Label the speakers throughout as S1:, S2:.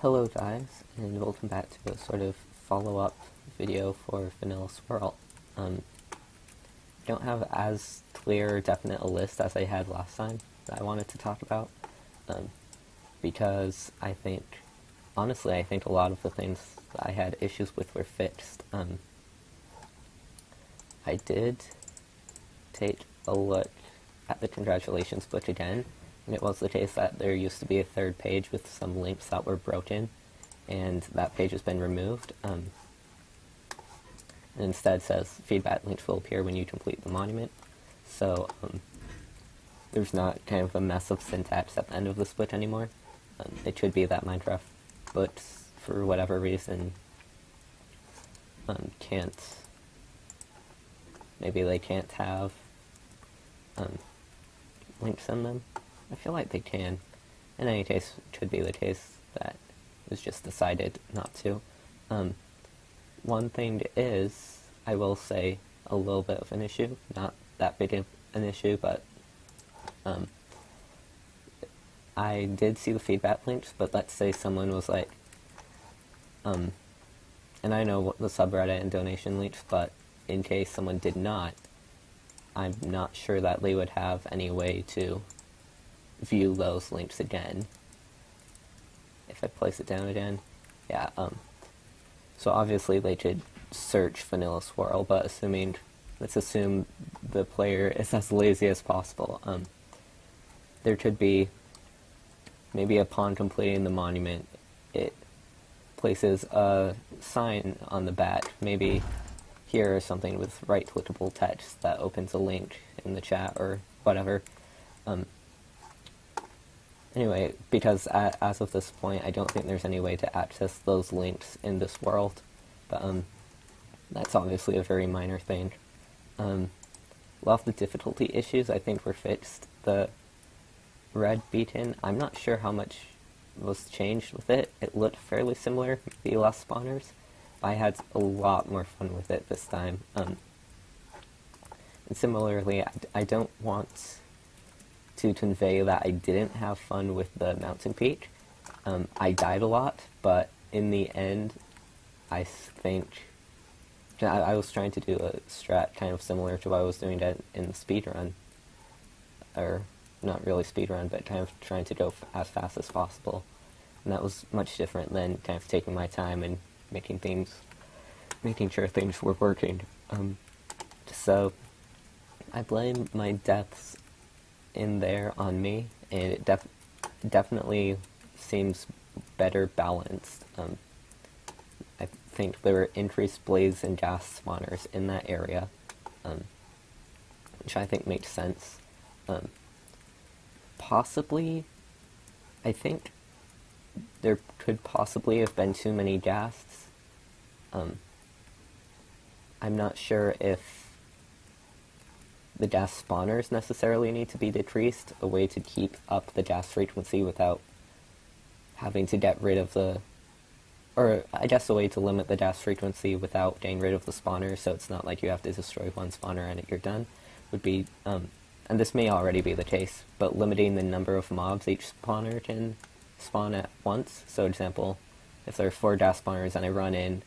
S1: Hello guys, and welcome back to a sort of follow-up video for Vanilla Swirl. I don't have as clear or definite a list as I had last time that I wanted to talk about, because honestly, I think a lot of the things that I had issues with were fixed. I did take a look at the congratulations book again, and it was the case that there used to be a third page with some links that were broken, and that page has been removed. And instead says feedback links will appear when you complete the monument. So there's not kind of a mess of syntax at the end of the split anymore. It should be that Minecraft books, for whatever reason, maybe they can't have links in them. I feel like they can. In any case, it could be the case that it was just decided not to. One thing is, I will say, a little bit of an issue. Not that big of an issue, but I did see the feedback links, but let's say someone was like, and I know what the subreddit and donation links, but in case someone did not, I'm not sure that they would have any way to view those links again. If I place it down again, yeah, so obviously they could search Vanilla Swirl, but let's assume the player is as lazy as possible. There could be, maybe upon completing the monument, it places a sign on the back, maybe here or something with right-clickable text that opens a link in the chat or whatever. Anyway, because as of this point, I don't think there's any way to access those links in this world, but that's obviously a very minor thing. A lot of the difficulty issues I think were fixed. The red beacon, I'm not sure how much was changed with it. It looked fairly similar, maybe less spawners. I had a lot more fun with it this time. And similarly, I don't want to convey that I didn't have fun with the mountain peak. I died a lot, but in the end, I think I was trying to do a strat kind of similar to what I was doing in the speedrun, or not really speedrun, but kind of trying to go as fast as possible. And that was much different than kind of taking my time and making sure things were working. So I blame my deaths in there on me, and it definitely seems better balanced. I think there were increased blaze and gas spawners in that area, which I think makes sense. Possibly, I think there could possibly have been too many ghasts. I'm not sure if the ghast spawners necessarily need to be decreased, a way to keep up the ghast frequency without having to get rid of or I guess a way to limit the ghast frequency without getting rid of the spawners, so it's not like you have to destroy one spawner and you're done, would be, and this may already be the case, but limiting the number of mobs each spawner can spawn at once. So example, if there are 4 ghast spawners and I run in,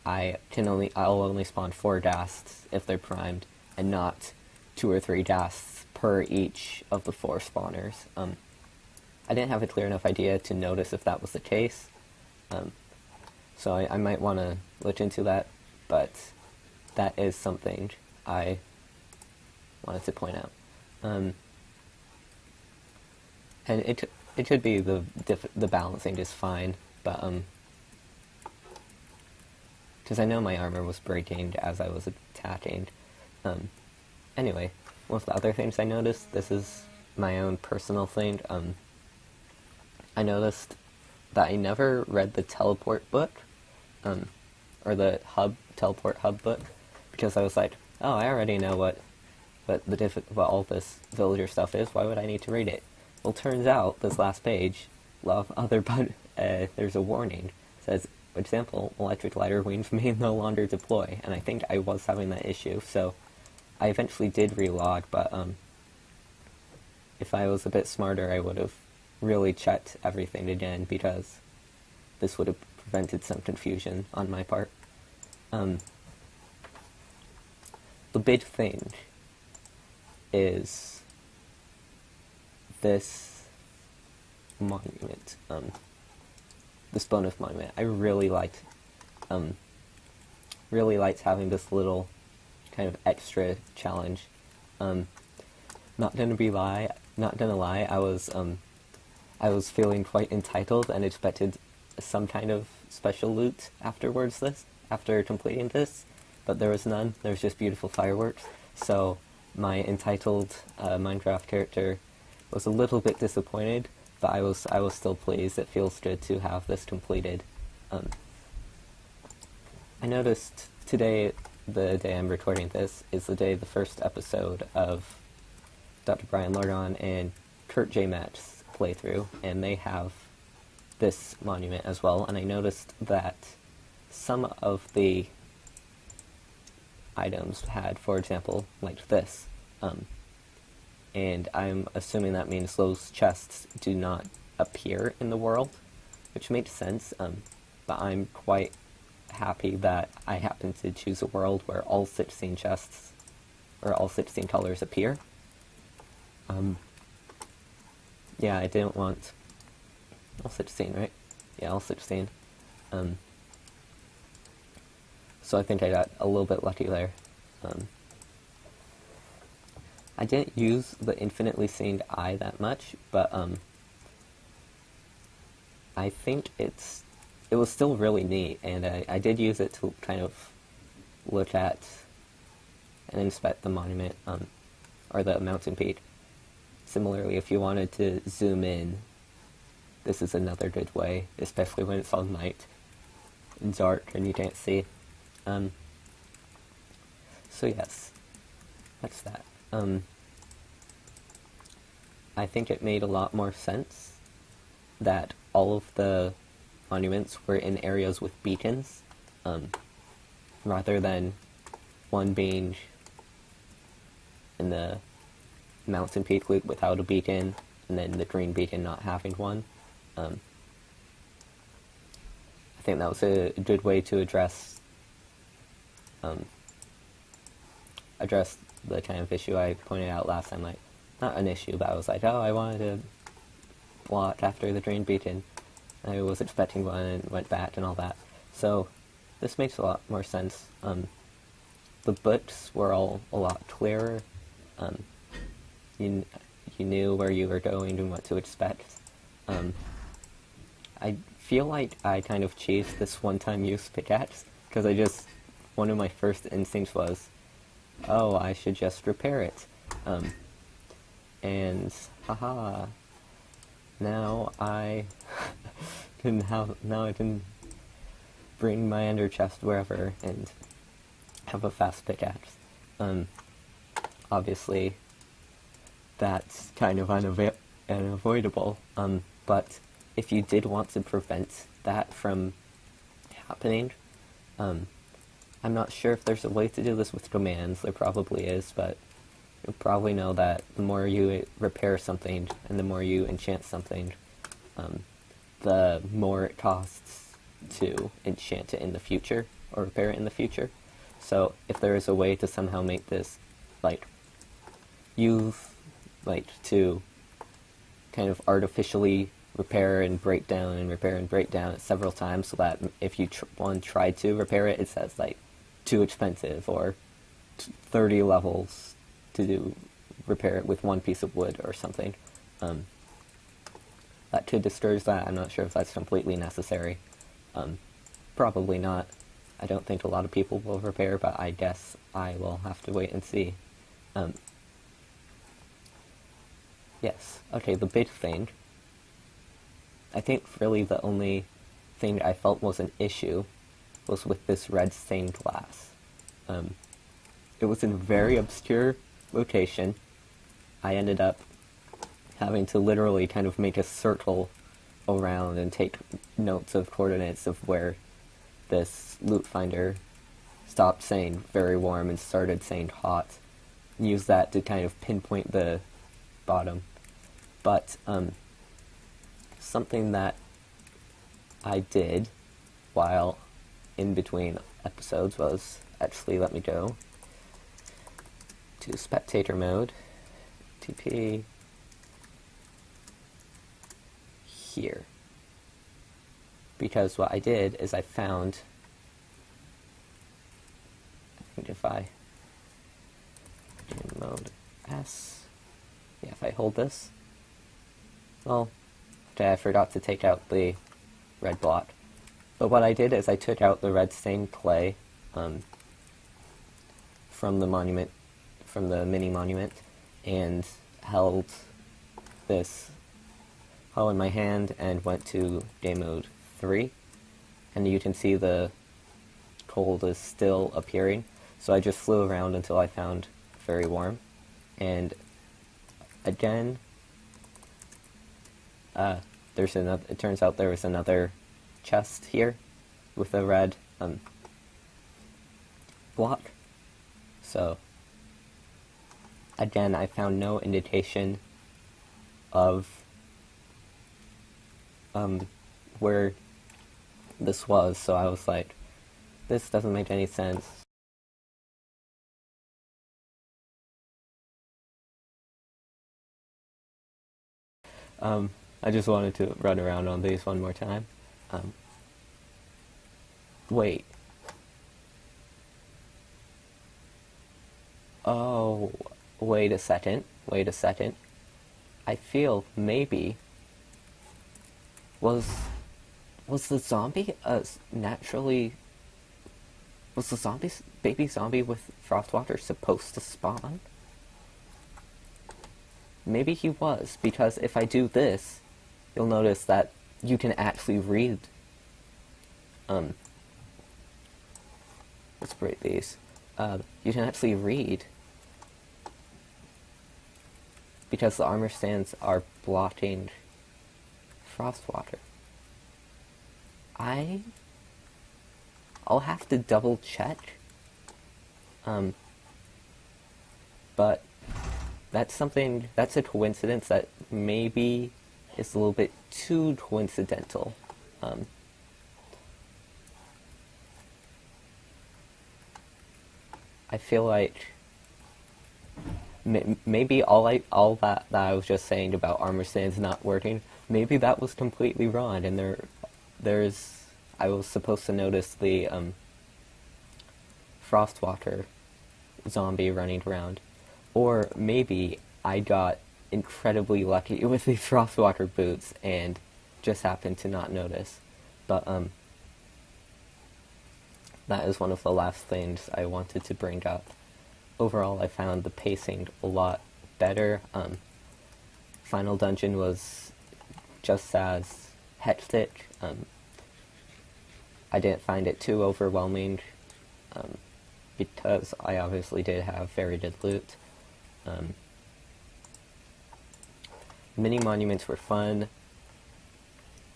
S1: I'll only spawn 4 ghasts if they're primed, and not 2 or 3 ghasts per each of the 4 spawners. I didn't have a clear enough idea to notice if that was the case, so I might want to look into that, but that is something I wanted to point out. And it could be the balancing just fine, but because I know my armor was breaking as I was attacking. Anyway, one of the other things I noticed, this is my own personal thing, I noticed that I never read the teleport book, or the teleport hub book, because I was like, oh, I already know what all this villager stuff is, why would I need to read it? Well, turns out, this last page, there's a warning, it says, for example, electric lighter wings may no longer deploy, and I think I was having that issue, so I eventually did relog, but if I was a bit smarter, I would have really checked everything again, because this would have prevented some confusion on my part. The big thing is this monument, this bonus monument. I really liked having this little kind of extra challenge. Not gonna lie, I was feeling quite entitled and expected some kind of special loot after completing this, but there was none. There was just beautiful fireworks. So my entitled Minecraft character was a little bit disappointed, but I was still pleased. It feels good to have this completed. I noticed today, the day I'm recording this, is the first episode of Dr. Brian Lorgon and Kurt J. Matt's playthrough, and they have this monument as well, and I noticed that some of the items had, for example, like this, and I'm assuming that means those chests do not appear in the world, which makes sense, but I'm quite happy that I happen to choose a world where all 16 chests, or all 16 colors appear. Yeah, I didn't want all 16, right? Yeah, all 16. So I think I got a little bit lucky there. I didn't use the infinitely stained eye that much, but I think it was still really neat, and I did use it to kind of look at and inspect the monument, or the mountain peak. Similarly, if you wanted to zoom in, this is another good way, especially when it's all night and dark and you can't see. So yes, that's that. I think it made a lot more sense that all of the monuments were in areas with beacons, rather than one being in the mountain peak without a beacon, and then the green beacon not having one. I think that was a good way to address the kind of issue I pointed out last time. Like, not an issue, but I was like, oh, I wanted to block after the green beacon. I was expecting one and went back and all that. So this makes a lot more sense. The books were all a lot clearer. You knew where you were going and what to expect. I feel like I kind of chased this one-time use pickaxe, because one of my first instincts was, oh, I should just repair it. And, haha, now I can bring my ender chest wherever and have a fast pickaxe. Obviously, that's kind of unavoidable, but if you did want to prevent that from happening, I'm not sure if there's a way to do this with commands. There probably is, but you'll probably know that the more you repair something and the more you enchant something, the more it costs to enchant it in the future or repair it in the future. So if there is a way to somehow make this, to kind of artificially repair and break down and repair and break down it several times, so that if you tried to repair it, it says too expensive, or 30 levels to repair it with one piece of wood or something. That could discourage that. I'm not sure if that's completely necessary. Probably not. I don't think a lot of people will repair, but I guess I will have to wait and see. Yes. Okay, the big thing. I think really the only thing I felt was an issue was with this red stained glass. It was in a very obscure location. I ended up having to literally kind of make a circle around and take notes of coordinates of where this loot finder stopped saying very warm and started saying hot. And use that to kind of pinpoint the bottom. But something that I did while in between episodes was actually, let me go to spectator mode, TP here. Because what I did is I found, I think if I in mode S, yeah, if I hold this, well, okay, I forgot to take out the red block. But what I did is I took out the red stained clay from the monument, from the mini monument, and held this in my hand and went to game mode 3, and you can see the cold is still appearing, so I just flew around until I found very warm, and again, there's another, it turns out there was another chest here with a red block, so again, I found no indication of where this was, so I was like, this doesn't make any sense. I just wanted to run around on these one more time. Wait. Oh, wait a second. I feel maybe was the zombie was the baby zombie with frostwater supposed to spawn? Maybe he was, because if I do this, you'll notice that you can actually read, let's break these, you can actually read, because the armor stands are blocking frostwater. I'll have to double check, but that's a coincidence that maybe is a little bit too coincidental. I feel like maybe all that I was just saying about armor stands not working, maybe that was completely wrong, and I was supposed to notice the frostwater zombie running around. Or maybe I got incredibly lucky with the frostwater boots and just happened to not notice. But that is one of the last things I wanted to bring up. Overall, I found the pacing a lot better. Final Dungeon was just as hectic. I didn't find it too overwhelming, because I obviously did have very good loot. Mini monuments were fun.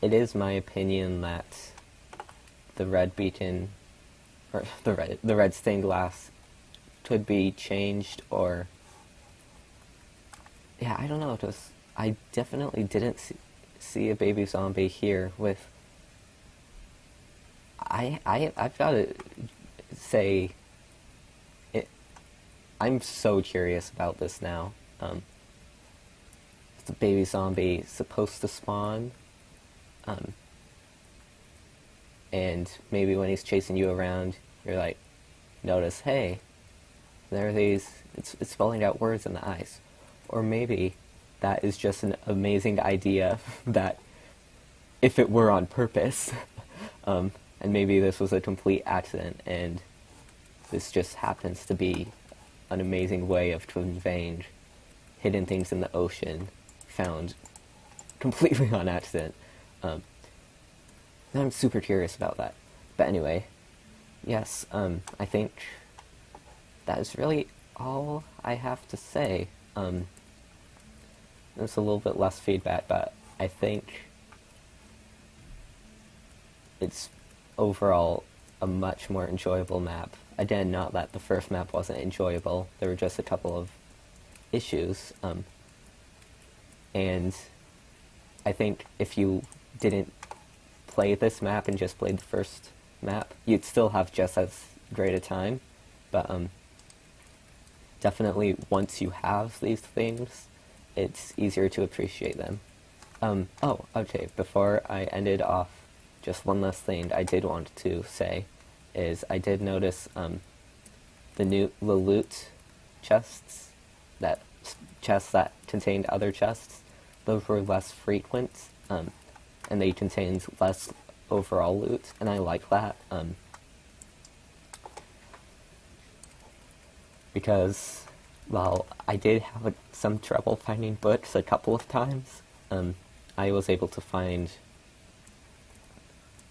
S1: It is my opinion that the red beacon, or the red stained glass, could be changed, or yeah, I don't know. I definitely didn't see a baby zombie here with. I've got to say, I'm so curious about this now. Is the baby zombie supposed to spawn? And maybe when he's chasing you around, you're like, notice, hey, there are these, it's spelling out words in the ice. Or maybe that is just an amazing idea that if it were on purpose, and maybe this was a complete accident, and this just happens to be an amazing way of conveying hidden things in the ocean found completely on accident. I'm super curious about that. But anyway, yes, I think that is really all I have to say. There's a little bit less feedback, but I think it's overall a much more enjoyable map. Again, not that the first map wasn't enjoyable, there were just a couple of issues, and I think if you didn't play this map and just played the first map, you'd still have just as great a time, but definitely once you have these things, it's easier to appreciate them. Oh, okay, before I ended off, just one last thing I did want to say is I did notice the loot chests, chests that contained other chests, those were less frequent, and they contained less overall loot, and I like that, because, well, I did have some trouble finding books a couple of times. I was able to find,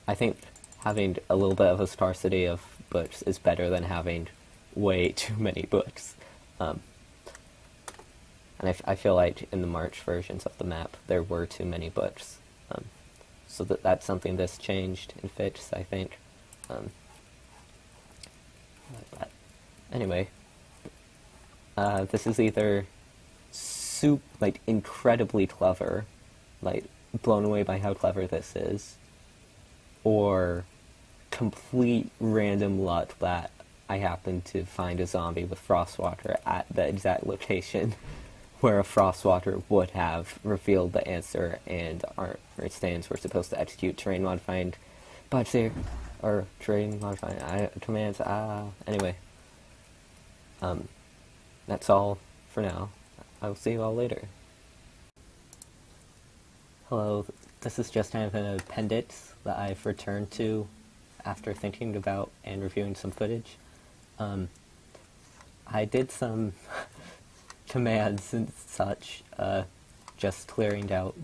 S1: I think having a little bit of a scarcity of books is better than having way too many books. And I feel like in the March versions of the map, there were too many books. So that's something that's changed and fixed, I think. But anyway, this is either incredibly clever, blown away by how clever this is, or complete random luck that I happened to find a zombie with frostwater at the exact location where a frostwater would have revealed the answer, and our stands were supposed to execute terrain modifying bots here, or terrain modifying commands. Anyway, that's all for now. I will see you all later. Hello, this is just kind of an appendix that I've returned to after thinking about and reviewing some footage. I did some commands and such, just clearing out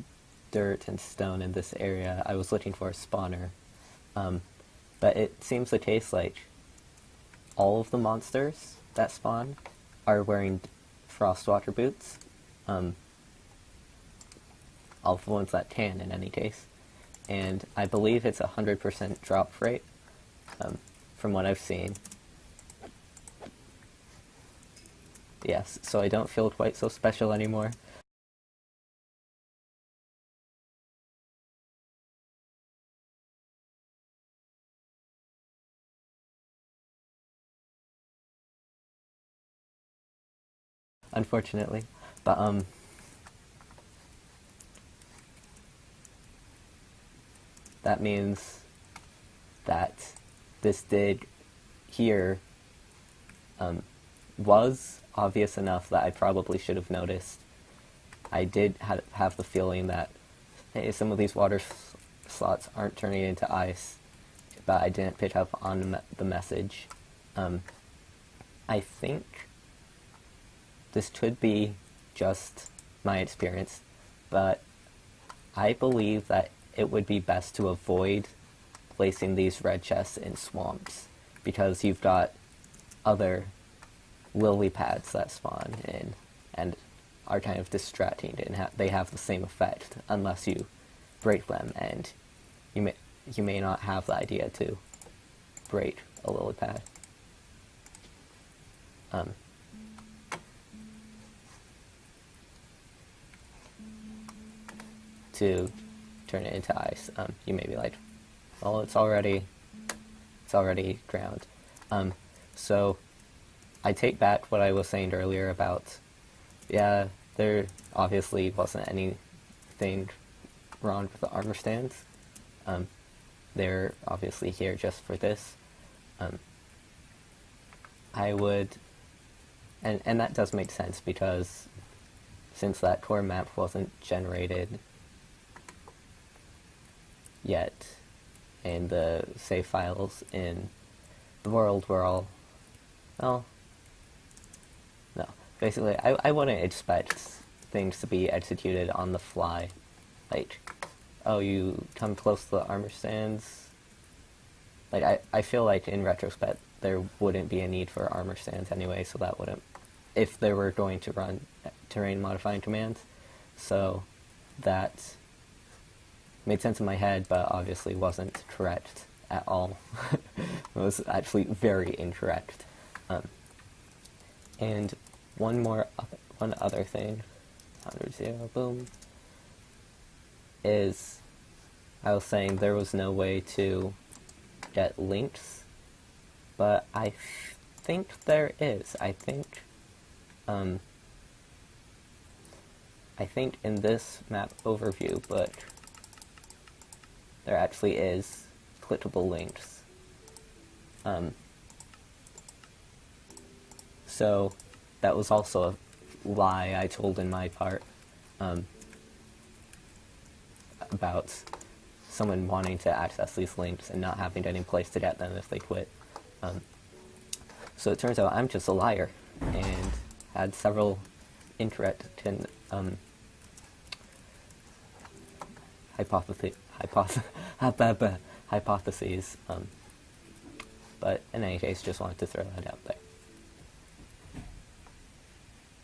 S1: dirt and stone in this area. I was looking for a spawner, but it seems the case all of the monsters that spawn are wearing frostwater boots. All of the ones that can, in any case. And I believe it's 100% drop rate, from what I've seen. Yes, so I don't feel quite so special anymore. Unfortunately, but that means that this dig here was obvious enough that I probably should have noticed. I did have the feeling that, hey, some of these water slots aren't turning into ice, but I didn't pick up on the message. I think this could be just my experience, but I believe that it would be best to avoid placing these red chests in swamps, because you've got other lily pads that spawn in and are kind of distracting, and they have the same effect unless you break them, and you may not have the idea to break a lily pad. To turn it into ice. You may be like, well, it's already ground. So I take back what I was saying earlier about, yeah, there obviously wasn't anything wrong with the armor stands. They're obviously here just for this. I would, and that does make sense, because since that core map wasn't generated yet, and the save files in the world were all, well, no. Basically, I wouldn't expect things to be executed on the fly. Oh, you come close to the armor stands? I feel like in retrospect, there wouldn't be a need for armor stands anyway, so that wouldn't, if they were going to run terrain modifying commands. So that made sense in my head, but obviously wasn't correct at all. It was actually very incorrect. And one other thing, 100, boom, is I was saying there was no way to get links, but I think there is. I think in this map overview book, there actually is clickable links. So that was also a lie I told in my part about someone wanting to access these links and not having any place to get them if they quit. So it turns out I'm just a liar and had several incorrect hypotheses, but in any case, just wanted to throw that out there.